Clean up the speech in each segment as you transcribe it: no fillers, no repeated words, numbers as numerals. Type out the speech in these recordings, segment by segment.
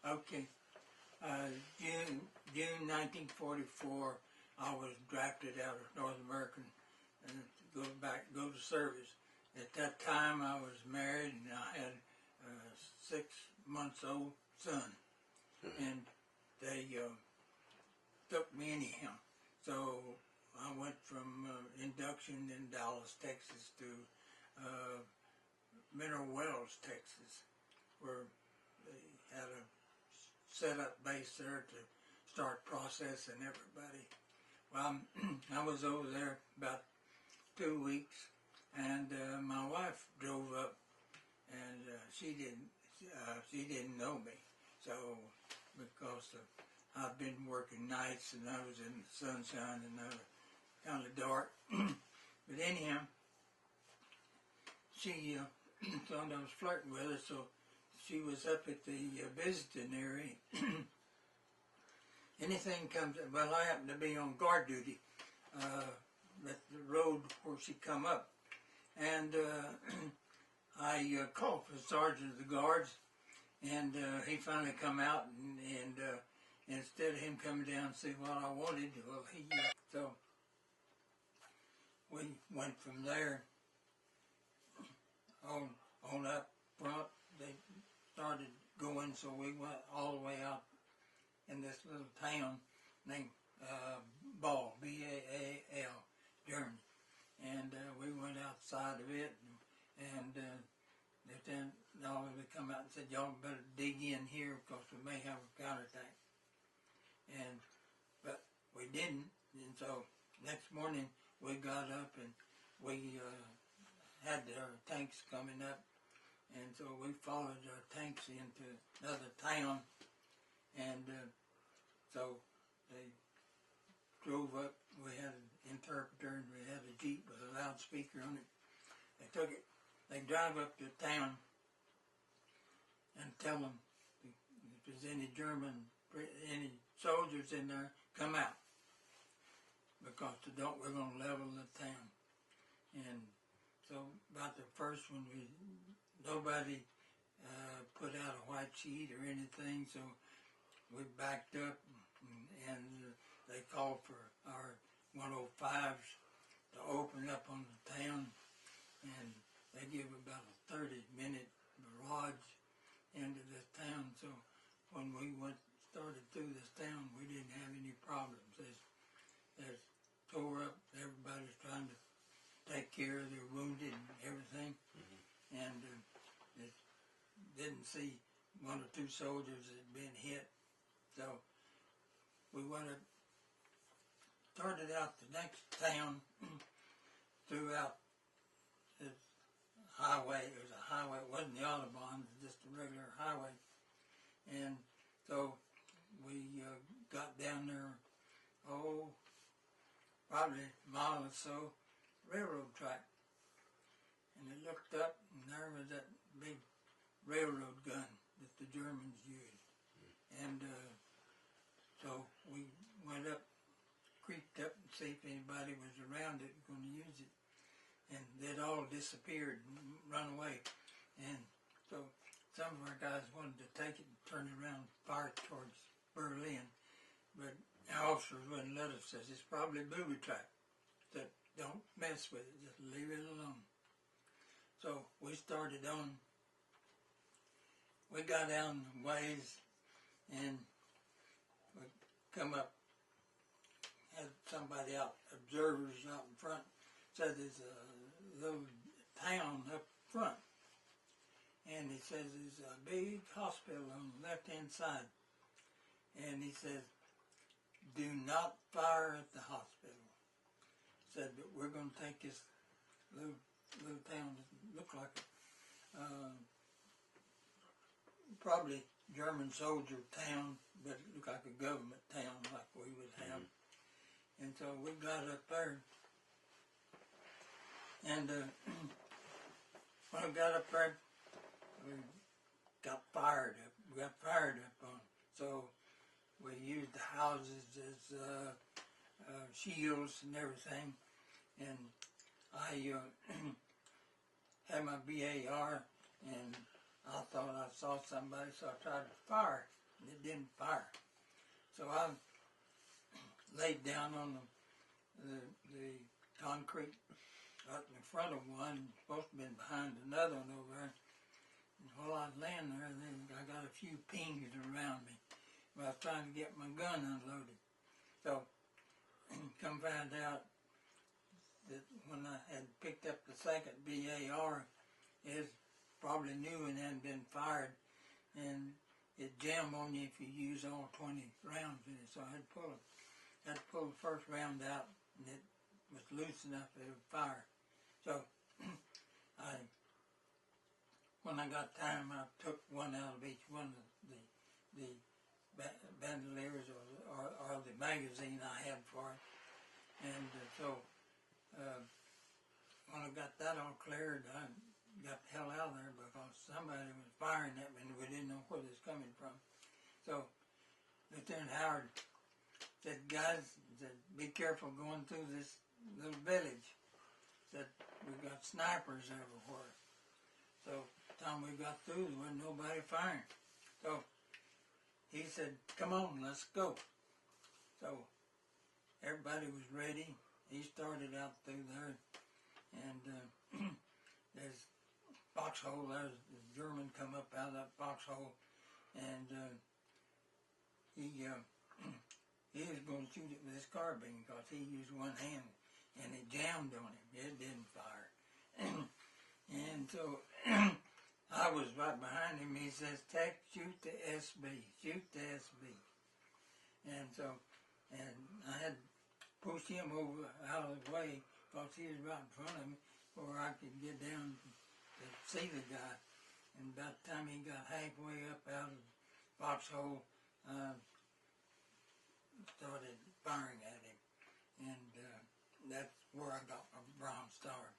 Okay. June 1944, I was drafted out of North American and go to service. At that time, I was married and I had a 6-month-old son, and they took me anyhow. So I went from induction in Dallas, Texas, to Mineral Wells, Texas, where they had a set-up base there to start processing everybody. Well, I was over there about 2 weeks, and my wife drove up, and she didn't know me, so because I've been working nights and I was in the sunshine and I was kind of dark. But anyhow, she thought I was flirting with her, so she was up at the visiting area. Anything comes, well, I happened to be on guard duty at the road where she come up, and I called for the sergeant of the guards, and he finally come out, and instead of him coming down and see what I wanted, well, so we went from there on up front. They started going, so we went all the way out in this little town named Ball, B-A-A-L, Germany. And we went outside of it, and then they come out and said, y'all better dig in here because we may have a counterattack. But we didn't, and so next morning we got up and we had our tanks coming up, and so we followed our tanks into another town, and so they drove up. We had an interpreter and we had a Jeep with a loudspeaker on it. They drive up to town and tell them if there's any any soldiers in there, come out, because we're going to level the town. And so about the first one, nobody put out a white sheet or anything, so we backed up, and they called for our 105s to open up on the town, and they give about a 30-minute barrage into this town. So when we started through this town, we didn't have any problems. They tore up. Everybody's trying to take care of their wounded and everything, and didn't see 1 or 2 soldiers that had been hit. So we started out the next town throughout this highway. It was a highway. It wasn't the Autobahn. It was just a regular highway. And so we got down there, probably a mile or so, railroad track. And I looked up, and there was that big railroad gun that the Germans used. And so we went up, creeped up and see if anybody was around it going to use it. And they'd all disappeared and run away. And so some of our guys wanted to take it and turn it around and fire it towards Berlin. But our officers wouldn't let us. Says it's probably booby trap. Said, don't mess with it, just leave it alone. So we started on. We got down the ways, and we come up, had somebody out, observers out in front, said there's a little town up front, and he says there's a big hospital on the left-hand side, and he says, do not fire at the hospital. Said, but we're going to take this little town that looked like probably German soldier town, but it looked like a government town like we would have. And so we got up there, and when we got up there, we got fired up. We got fired up on. So we used the houses as shields and everything. And I had my BAR, and I thought I saw somebody, so I tried to fire and it didn't fire. So I laid down on the concrete right in front of one, supposed to have been behind another one over there. And while I was laying there, then I got a few pings around me. I was trying to get my gun unloaded. So, come find out that when I had picked up the second BAR, it was probably new and hadn't been fired, and it jammed on you if you use all 20 rounds in it. So I had to pull the first round out, and it was loose enough that it would fire. So when I got time, I took one out of each one of the bandoliers or the magazine I had for it. And so when I got that all cleared, I got the hell out of there because somebody was firing at me and we didn't know where it was coming from. So Lieutenant Howard said, guys, said, be careful going through this little village. Said, we got snipers everywhere. So by the time we got through, there wasn't nobody firing. So he said, come on, let's go. So everybody was ready. He started out through there, and there's a foxhole. There's the German come up out of that foxhole, and he was going to shoot it with his carbine because he used one hand, and it jammed on him. It didn't fire. And so I was right behind him. He says, "Tech, shoot the SB, shoot the SB." And so, and I had to push him over out of the way because he was right in front of me where I could get down to see the guy. And by the time he got halfway up out of the foxhole, started firing at him. And that's where I got my Bronze Star.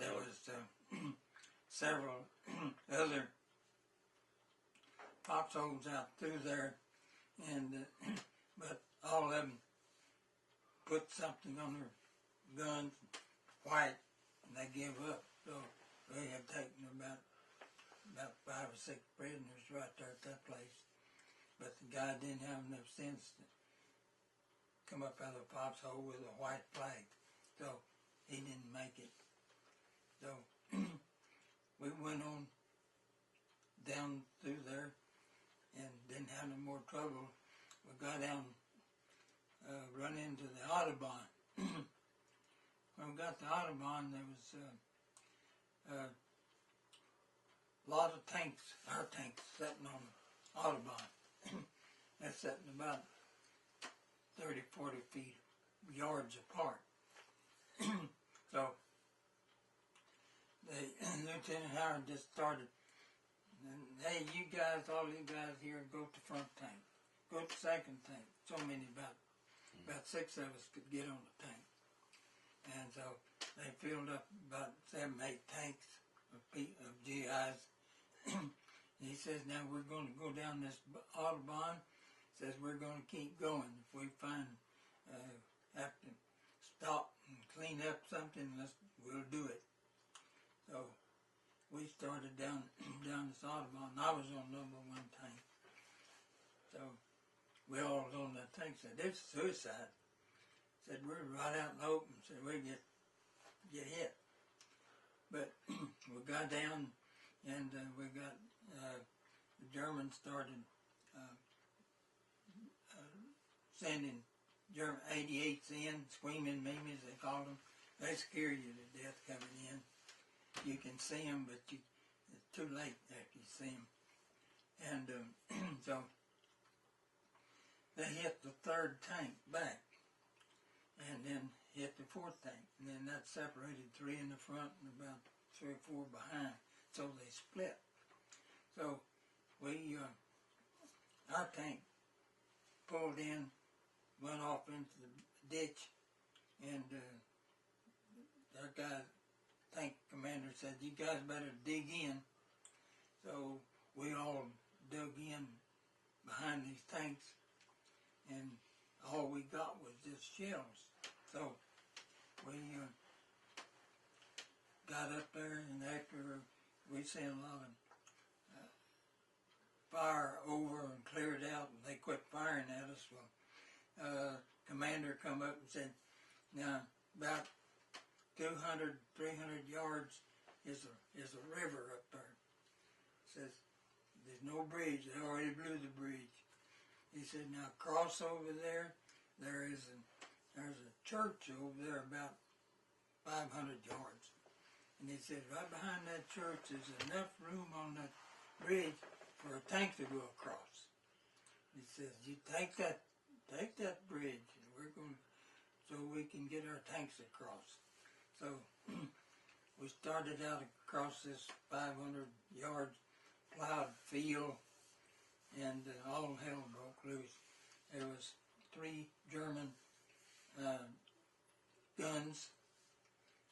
There was several other foxholes out through there, and but all of them put something on their guns, white, and they give up. So they had taken about 5 or 6 prisoners right there at that place. But the guy didn't have enough sense to come up out of the foxhole with a white flag, so he didn't make it. So we went on down through there and didn't have no more trouble. We got down, run into the Audubon. When we got to Audubon, there was a lot of tanks, our tanks, sitting on Audubon. They're sitting about 30, 40 feet, yards apart. So Lieutenant Howard just started, and, hey, you guys, all you guys here, go to front tank, go to second tank. So many, about 6 of us could get on the tank. And so they filled up about 7, 8 tanks of GIs. He says, now we're going to go down this Audubon. Says we're going to keep going. If we have to stop and clean up something, we'll do it. So we started down this Audubon. I was on number 1 tank. So we all was on that tank. Said it's suicide. Said we're right out in the open. Said we get hit. But we got down, and we got the Germans started sending German 88s in, screaming memes they called them. They scare you to death coming in. You can see them, but it's too late after you see them. And so they hit the 3rd tank back, and then hit the 4th tank, and then that separated 3 in the front and about 3 or 4 behind. So they split. So we, our tank pulled in, went off into the ditch, and our guy, tank commander, said, you guys better dig in. So we all dug in behind these tanks, and all we got was just shells. So we got up there, and after we seen a lot of fire over and cleared out, and they quit firing at us. Well, commander come up and said, now about 200, 300 yards is a river up there. Says, there's no bridge. They already blew the bridge. He said, now cross over there. There's a church over there about 500 yards. And he said, right behind that church there's enough room on that bridge for a tank to go across. He says, you take that bridge, and we're going so we can get our tanks across. So we started out across this 500-yard plowed field, and all hell broke loose. There was 3 German guns,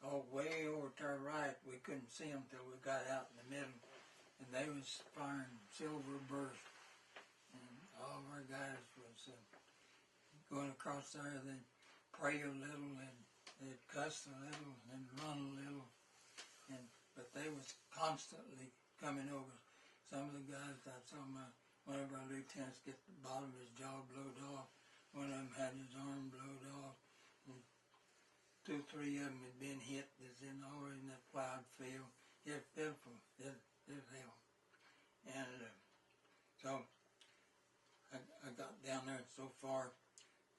all way over to our right. We couldn't see them till we got out in the middle, and they was firing silver burst. And all of our guys was going across there. They'd pray a little, and they'd cuss a little, and run a little, but they was constantly coming over. Some of the guys, I saw one of our lieutenants get the bottom of his jaw blowed off. One of them had his arm blowed off. And 2 or 3 of them had been hit. That's already in that plowed field. It's pitiful. It's hell. And so I got down there so far,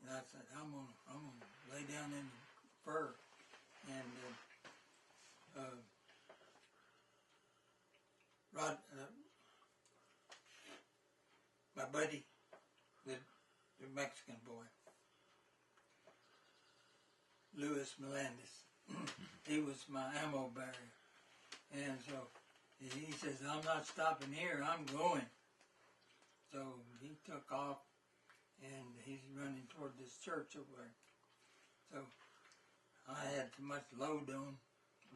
and I said, I'm gonna lay down in the fur. And my buddy, the Mexican boy, Louis Melendez, he was my ammo bearer. And so he says, I'm not stopping here, I'm going. So he took off, and he's running toward this church over there. So I had too much load on,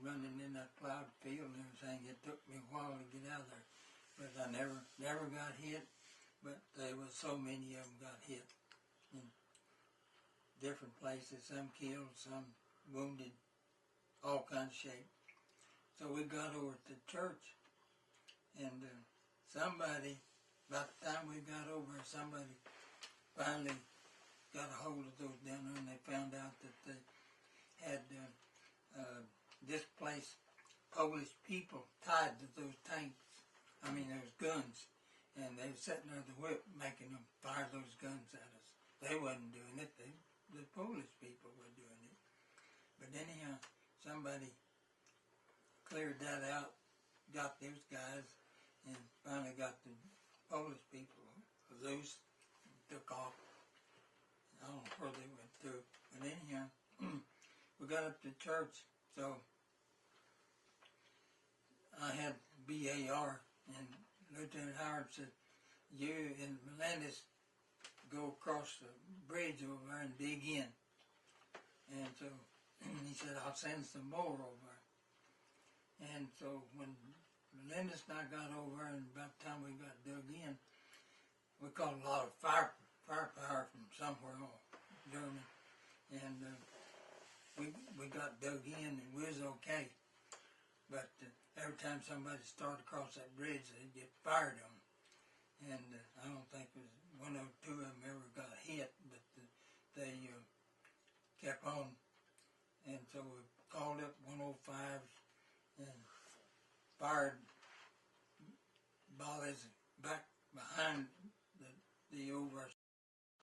running in that plowed field and everything. It took me a while to get out of there. But I never got hit. But there was so many of them got hit in different places. Some killed, some wounded, all kinds of shape. So we got over to church, and somebody, about the time we got over, somebody finally got a hold of those down there, and they found out that they had displaced Polish people tied to those tanks, those guns. And they were sitting there at the whip making them fire those guns at us. They wasn't doing it. The Polish people were doing it. But anyhow, somebody cleared that out, got those guys, and finally got the Polish people loose, and took off. I don't know where they went through. But anyhow, we got up to church, so I had BAR, and Lieutenant Howard said, you and Melendez go across the bridge over there and dig in. And so he said, I'll send some more over. And so when Melendez and I got over, and about the time we got dug in, we caught a lot of firepower from somewhere in Germany. And we got dug in, and we was okay. But every time somebody started across that bridge, they'd get fired on. And I don't think it was 1 or 2 of them ever got hit, but they kept on. And so we called up 105s and fired